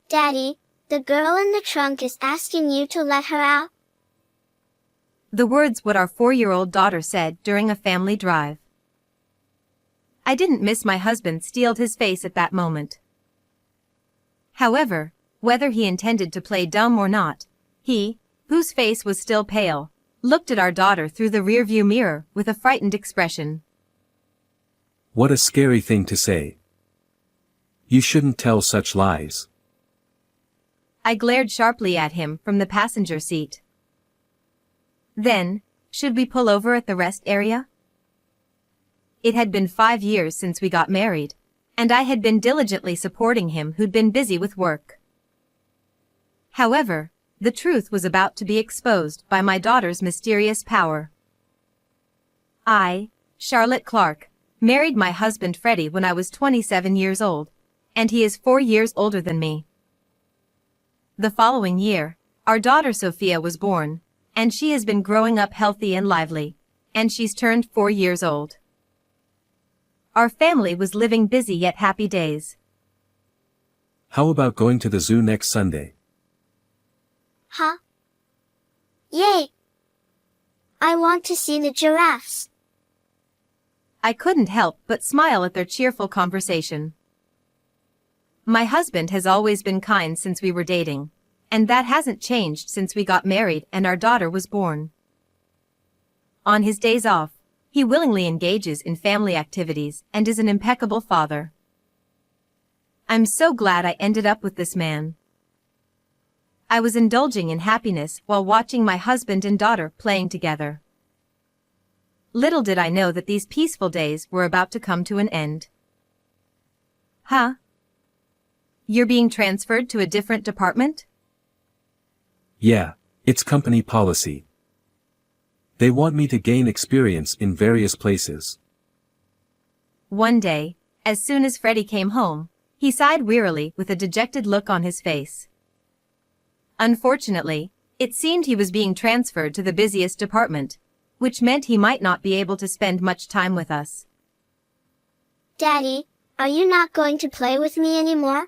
Daddy, the girl in the trunk is asking you to let her out. The words what our 4-year-old daughter said during a family drive. I didn't miss my husband steeled his face at that moment. However, whether he intended to play dumb or not, he, whose face was still pale, looked at our daughter through the rearview mirror with a frightened expression. What a scary thing to say. You shouldn't tell such lies. I glared sharply at him from the passenger seat. Then, should we pull over at the rest area? It had been 5 years since we got married, and I had been diligently supporting him who'd been busy with work. However, the truth was about to be exposed by my daughter's mysterious power. I, Charlotte Clark, married my husband Freddie when I was 27 years old, and he is 4 years older than me. The following year, our daughter Sophia was born, and she has been growing up healthy and lively, and she's turned 4 years old. Our family was living busy yet happy days. How about going to the zoo next Sunday? Huh? Yay! I want to see the giraffes. I couldn't help but smile at their cheerful conversation. My husband has always been kind since we were dating, and that hasn't changed since we got married and our daughter was born. On his days off, he willingly engages in family activities and is an impeccable father. I'm so glad I ended up with this man. I was indulging in happiness while watching my husband and daughter playing together. Little did I know that these peaceful days were about to come to an end. Huh? You're being transferred to a different department? Yeah, it's company policy. They want me to gain experience in various places. One day, as soon as Freddie came home, he sighed wearily with a dejected look on his face. Unfortunately, it seemed he was being transferred to the busiest department, which meant he might not be able to spend much time with us. Daddy, are you not going to play with me anymore?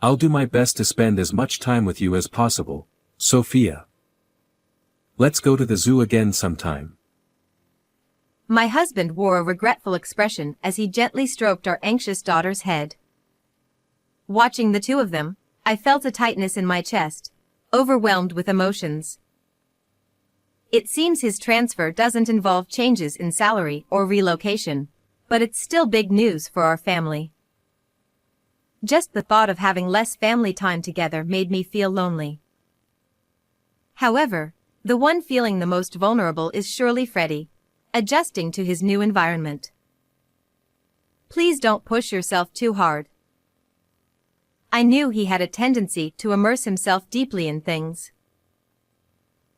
I'll do my best to spend as much time with you as possible, Sophia. Let's go to the zoo again sometime. My husband wore a regretful expression as he gently stroked our anxious daughter's head. Watching the two of them, I felt a tightness in my chest, overwhelmed with emotions. It seems his transfer doesn't involve changes in salary or relocation, but it's still big news for our family. Just the thought of having less family time together made me feel lonely. However, the one feeling the most vulnerable is surely Freddie, adjusting to his new environment. Please don't push yourself too hard. I knew he had a tendency to immerse himself deeply in things.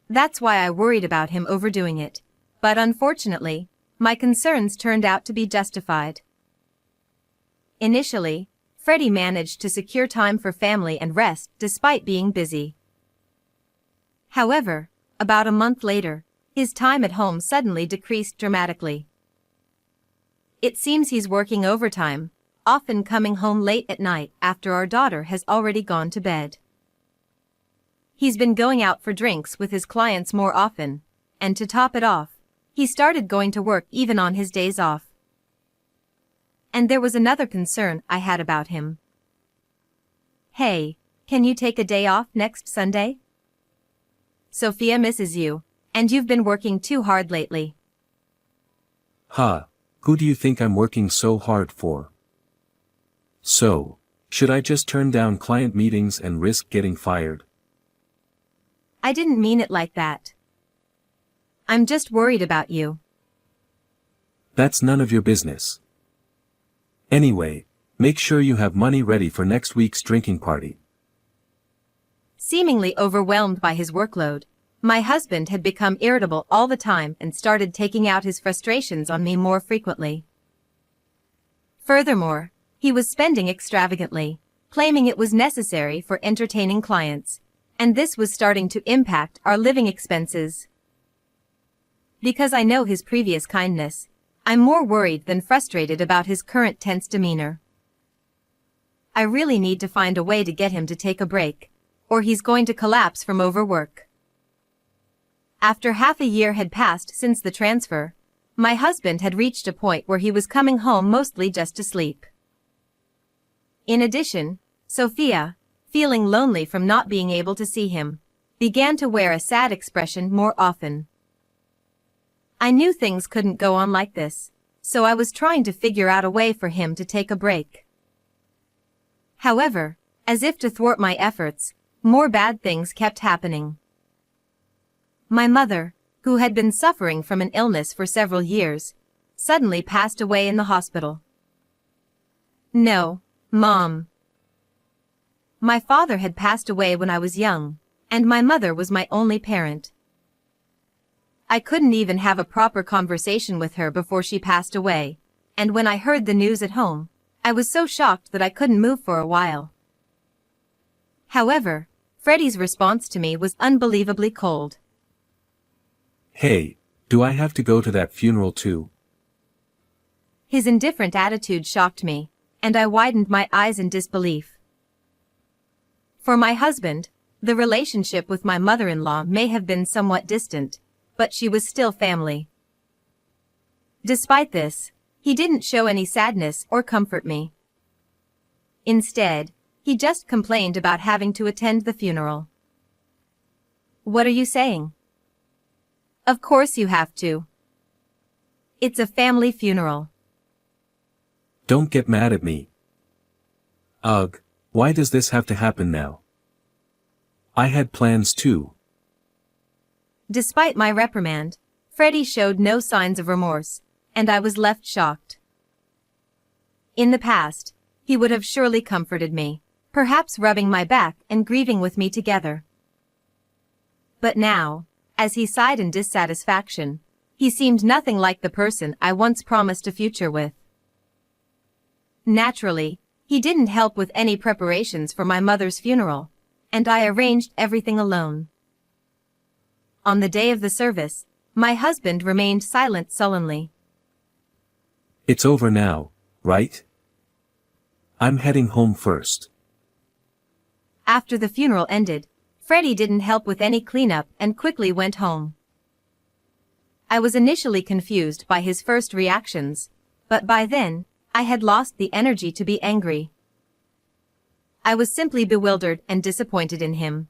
That's why I worried about him overdoing it, but unfortunately, my concerns turned out to be justified. Initially, Freddie managed to secure time for family and rest despite being busy. However, about a month later, his time at home suddenly decreased dramatically. It seems he's working overtime, often coming home late at night after our daughter has already gone to bed. He's been going out for drinks with his clients more often, and to top it off, he started going to work even on his days off. And there was another concern I had about him. Hey, can you take a day off next Sunday? Sophia misses you, and you've been working too hard lately. Huh, who do you think I'm working so hard for? So, should I just turn down client meetings and risk getting fired? I didn't mean it like that. I'm just worried about you. That's none of your business. Anyway, make sure you have money ready for next week's drinking party. Seemingly overwhelmed by his workload, my husband had become irritable all the time and started taking out his frustrations on me more frequently. Furthermore, he was spending extravagantly, claiming it was necessary for entertaining clients, and this was starting to impact our living expenses. Because I know his previous kindness, I'm more worried than frustrated about his current tense demeanor. I really need to find a way to get him to take a break, or he's going to collapse from overwork. After half a year had passed since the transfer, my husband had reached a point where he was coming home mostly just to sleep. In addition, Sophia, feeling lonely from not being able to see him, began to wear a sad expression more often. I knew things couldn't go on like this, so I was trying to figure out a way for him to take a break. However, as if to thwart my efforts, more bad things kept happening. My mother, who had been suffering from an illness for several years, suddenly passed away in the hospital. No, Mom. My father had passed away when I was young, and my mother was my only parent. I couldn't even have a proper conversation with her before she passed away, and when I heard the news at home, I was so shocked that I couldn't move for a while. However, Freddie's response to me was unbelievably cold. Hey, do I have to go to that funeral too? His indifferent attitude shocked me, and I widened my eyes in disbelief. For my husband, the relationship with my mother-in-law may have been somewhat distant, but she was still family. Despite this, he didn't show any sadness or comfort me. Instead, he just complained about having to attend the funeral. What are you saying? Of course you have to. It's a family funeral. Don't get mad at me. Ugh, why does this have to happen now? I had plans too. Despite my reprimand, Freddie showed no signs of remorse, and I was left shocked. In the past, he would have surely comforted me, perhaps rubbing my back and grieving with me together. But now, as he sighed in dissatisfaction, he seemed nothing like the person I once promised a future with. Naturally, he didn't help with any preparations for my mother's funeral, and I arranged everything alone. On the day of the service, my husband remained silent sullenly. It's over now, right? I'm heading home first. After the funeral ended, Freddie didn't help with any cleanup and quickly went home. I was initially confused by his first reactions, but by then, I had lost the energy to be angry. I was simply bewildered and disappointed in him.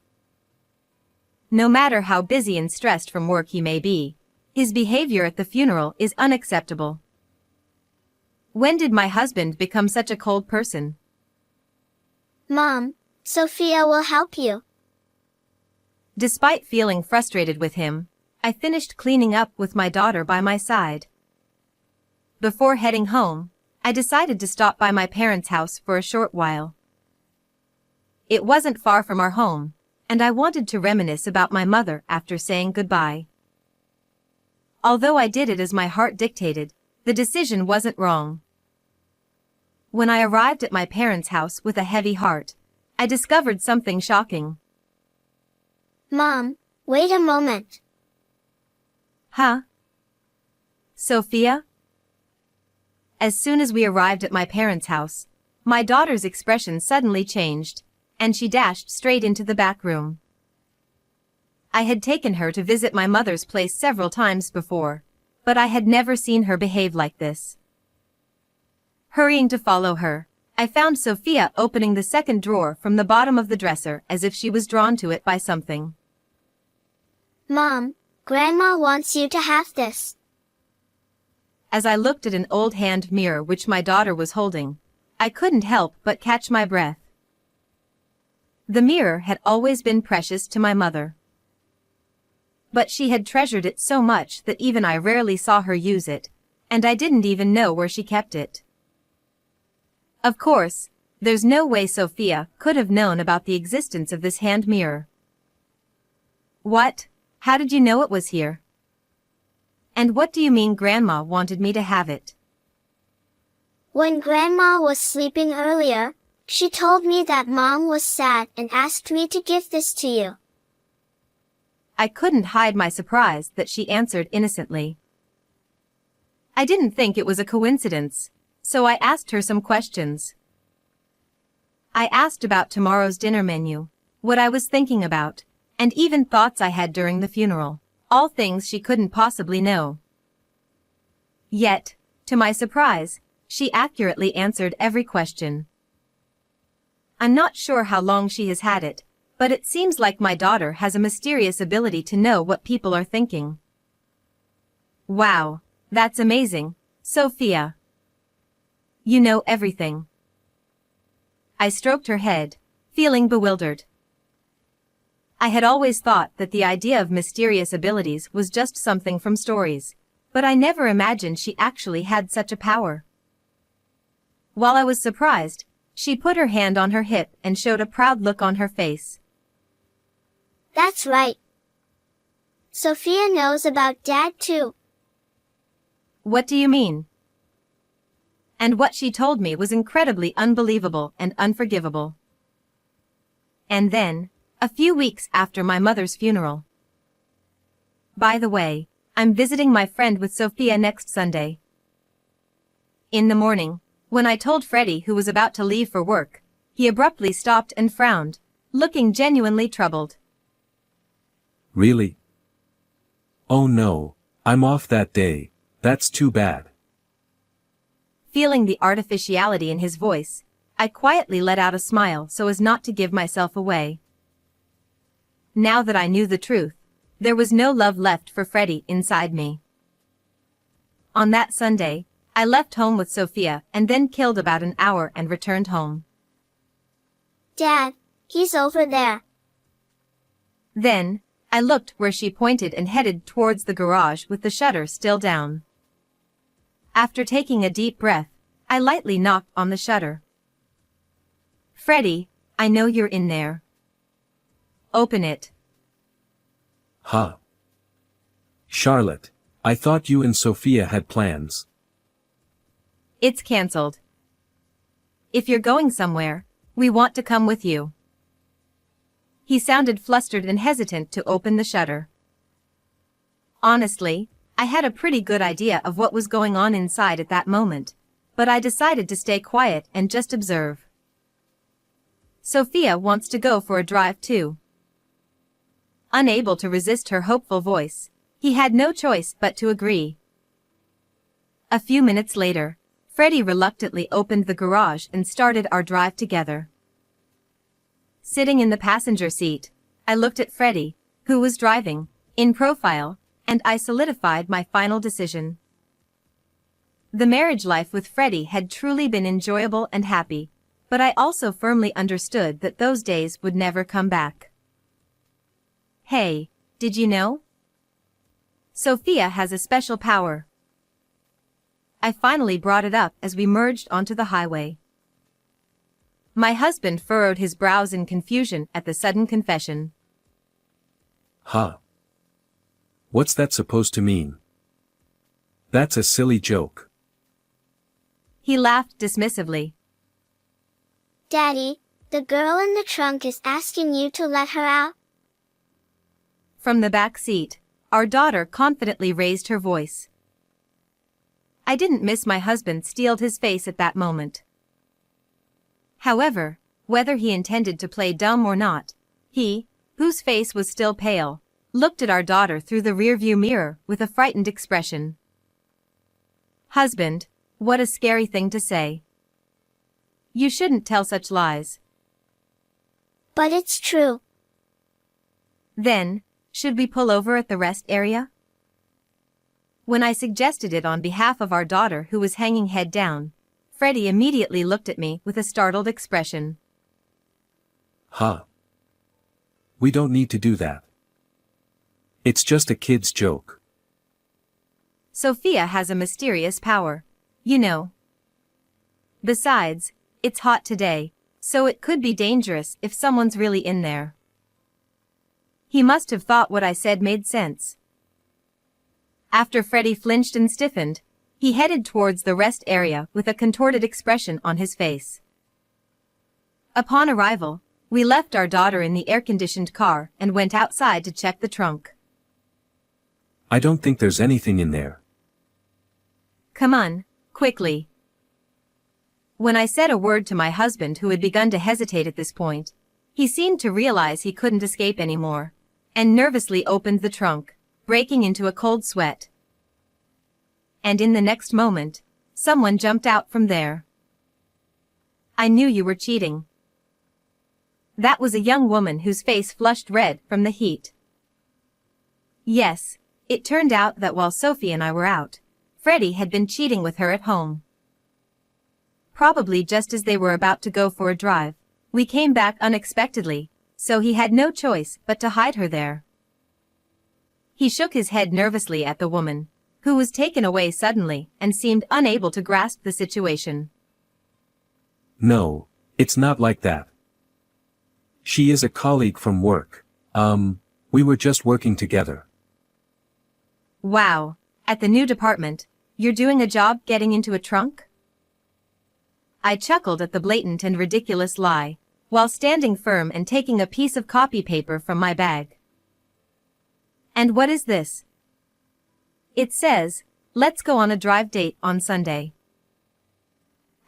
No matter how busy and stressed from work he may be, his behavior at the funeral is unacceptable. When did my husband become such a cold person? Mom, Sophia will help you. Despite feeling frustrated with him, I finished cleaning up with my daughter by my side. Before heading home, I decided to stop by my parents' house for a short while. It wasn't far from our home, and I wanted to reminisce about my mother after saying goodbye. Although I did it as my heart dictated, the decision wasn't wrong. When I arrived at my parents' house with a heavy heart, I discovered something shocking. Mom, wait a moment. Huh? Sophia? As soon as we arrived at my parents' house, my daughter's expression suddenly changed, and she dashed straight into the back room. I had taken her to visit my mother's place several times before, but I had never seen her behave like this. Hurrying to follow her, I found Sophia opening the second drawer from the bottom of the dresser as if she was drawn to it by something. Mom, Grandma wants you to have this. As I looked at an old hand mirror which my daughter was holding, I couldn't help but catch my breath. The mirror had always been precious to my mother. But she had treasured it so much that even I rarely saw her use it, and I didn't even know where she kept it. Of course, there's no way Sophia could have known about the existence of this hand mirror. What? How did you know it was here? And what do you mean Grandma wanted me to have it? When Grandma was sleeping earlier, she told me that Mom was sad and asked me to give this to you. I couldn't hide my surprise that she answered innocently. I didn't think it was a coincidence, so I asked her some questions. I asked about tomorrow's dinner menu, what I was thinking about, and even thoughts I had during the funeral, all things she couldn't possibly know. Yet, to my surprise, she accurately answered every question. I'm not sure how long she has had it, but it seems like my daughter has a mysterious ability to know what people are thinking. Wow, that's amazing, Sophia. You know everything. I stroked her head, feeling bewildered. I had always thought that the idea of mysterious abilities was just something from stories, but I never imagined she actually had such a power. While I was surprised, she put her hand on her hip and showed a proud look on her face. That's right. Sophia knows about Dad too. What do you mean? And what she told me was incredibly unbelievable and unforgivable. And then, a few weeks after my mother's funeral. By the way, I'm visiting my friend with Sophia next Sunday. In the morning, when I told Freddie who was about to leave for work, he abruptly stopped and frowned, looking genuinely troubled. Really? Oh no, I'm off that day, that's too bad. Feeling the artificiality in his voice, I quietly let out a smile so as not to give myself away. Now that I knew the truth, there was no love left for Freddie inside me. On that Sunday, I left home with Sophia and then killed about an hour and returned home. Dad, he's over there. Then, I looked where she pointed and headed towards the garage with the shutter still down. After taking a deep breath, I lightly knocked on the shutter. Freddie, I know you're in there. Open it. Huh? Charlotte, I thought you and Sophia had plans. It's cancelled. If you're going somewhere, we want to come with you. He sounded flustered and hesitant to open the shutter. Honestly, I had a pretty good idea of what was going on inside at that moment, but I decided to stay quiet and just observe. Sophia wants to go for a drive too. Unable to resist her hopeful voice, he had no choice but to agree. A few minutes later, Freddie reluctantly opened the garage and started our drive together. Sitting in the passenger seat, I looked at Freddie, who was driving, in profile, and I solidified my final decision. The marriage life with Freddie had truly been enjoyable and happy, but I also firmly understood that those days would never come back. Hey, did you know? Sophia has a special power. I finally brought it up as we merged onto the highway. My husband furrowed his brows in confusion at the sudden confession. Huh? What's that supposed to mean? That's a silly joke. He laughed dismissively. Daddy, the girl in the trunk is asking you to let her out. From the back seat, our daughter confidently raised her voice. I didn't miss my husband steeled his face at that moment. However, whether he intended to play dumb or not, he, whose face was still pale, looked at our daughter through the rearview mirror with a frightened expression. Husband, what a scary thing to say. You shouldn't tell such lies. But it's true. Then, should we pull over at the rest area? When I suggested it on behalf of our daughter who was hanging head down, Freddie immediately looked at me with a startled expression. Huh? We don't need to do that. It's just a kid's joke. Sophia has a mysterious power, you know. Besides, it's hot today, so it could be dangerous if someone's really in there. He must have thought what I said made sense. After Freddie flinched and stiffened, he headed towards the rest area with a contorted expression on his face. Upon arrival, we left our daughter in the air-conditioned car and went outside to check the trunk. I don't think there's anything in there. Come on, quickly. When I said a word to my husband, who had begun to hesitate at this point, he seemed to realize he couldn't escape anymore, and nervously opened the trunk, breaking into a cold sweat. And in the next moment, someone jumped out from there. "I knew you were cheating." That was a young woman whose face flushed red from the heat. Yes, it turned out that while Sophie and I were out, Freddie had been cheating with her at home. Probably just as they were about to go for a drive, we came back unexpectedly, so he had no choice but to hide her there. He shook his head nervously at the woman, who was taken away suddenly and seemed unable to grasp the situation. No, it's not like that. She is a colleague from work. We were just working together. Wow, at the new department, you're doing a job getting into a trunk? I chuckled at the blatant and ridiculous lie, while standing firm and taking a piece of copy paper from my bag. "And what is this?" "It says, let's go on a drive date on Sunday."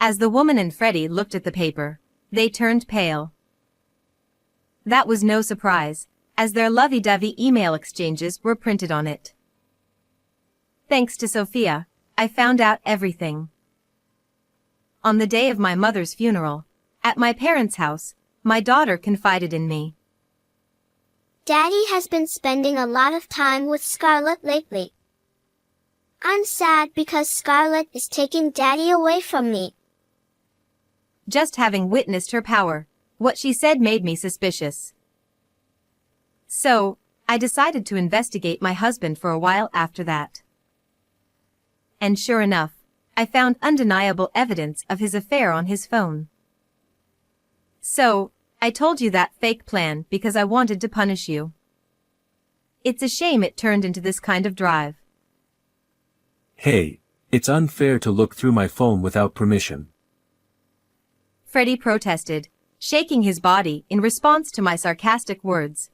As the woman and Freddie looked at the paper, they turned pale. That was no surprise, as their lovey-dovey email exchanges were printed on it. Thanks to Sophia, I found out everything. On the day of my mother's funeral, at my parents' house, my daughter confided in me. Daddy has been spending a lot of time with Scarlett lately. I'm sad because Scarlett is taking Daddy away from me. Just having witnessed her power, what she said made me suspicious. So, I decided to investigate my husband for a while after that. And sure enough, I found undeniable evidence of his affair on his phone. So, I told you that fake plan because I wanted to punish you. It's a shame it turned into this kind of drive. Hey, it's unfair to look through my phone without permission. Freddie protested, shaking his body in response to my sarcastic words.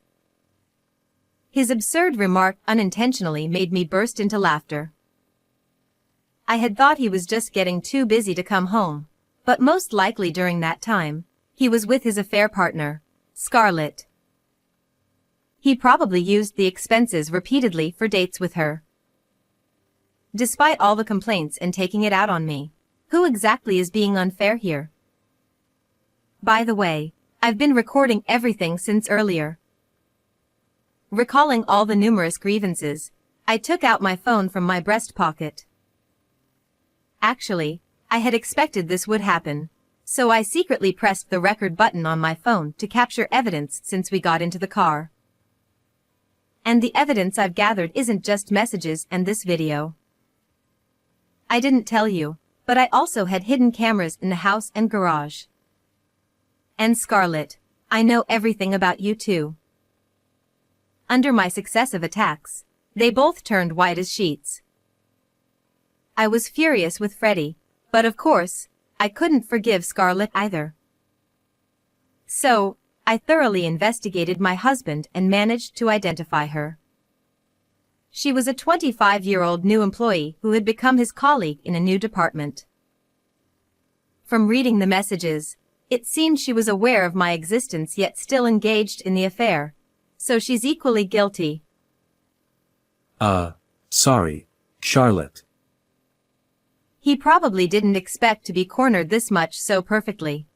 His absurd remark unintentionally made me burst into laughter. I had thought he was just getting too busy to come home, but most likely during that time, he was with his affair partner, Scarlett. He probably used the expenses repeatedly for dates with her. Despite all the complaints and taking it out on me, who exactly is being unfair here? By the way, I've been recording everything since earlier. Recalling all the numerous grievances, I took out my phone from my breast pocket. Actually, I had expected this would happen, so I secretly pressed the record button on my phone to capture evidence since we got into the car. And the evidence I've gathered isn't just messages and this video. I didn't tell you, but I also had hidden cameras in the house and garage. And Scarlett, I know everything about you too. Under my successive attacks, they both turned white as sheets. I was furious with Freddie, but of course, I couldn't forgive Scarlett either. So, I thoroughly investigated my husband and managed to identify her. She was a 25-year-old new employee who had become his colleague in a new department. From reading the messages, it seemed she was aware of my existence yet still engaged in the affair, so she's equally guilty. Sorry, Charlotte. He probably didn't expect to be cornered this much so perfectly.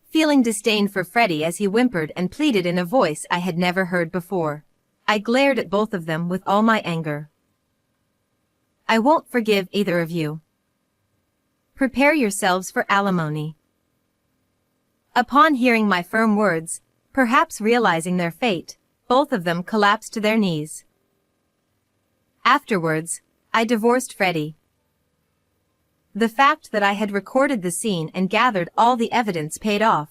Feeling disdain for Freddie as he whimpered and pleaded in a voice I had never heard before, I glared at both of them with all my anger. I won't forgive either of you. Prepare yourselves for alimony. Upon hearing my firm words, perhaps realizing their fate, both of them collapsed to their knees. Afterwards, I divorced Freddie. The fact that I had recorded the scene and gathered all the evidence paid off,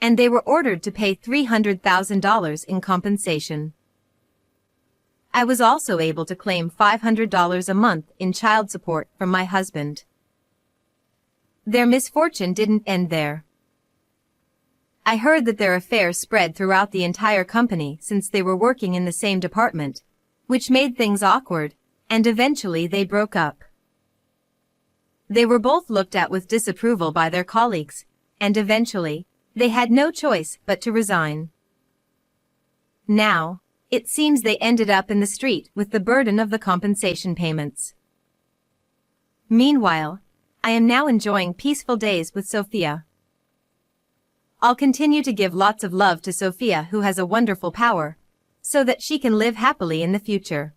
and they were ordered to pay $300,000 in compensation. I was also able to claim $500 a month in child support from my husband. Their misfortune didn't end there. I heard that their affair spread throughout the entire company since they were working in the same department, which made things awkward, and eventually they broke up. They were both looked at with disapproval by their colleagues, and eventually, they had no choice but to resign. Now, it seems they ended up in the street with the burden of the compensation payments. Meanwhile, I am now enjoying peaceful days with Sophia. I'll continue to give lots of love to Sophia, who has a wonderful power, so that she can live happily in the future.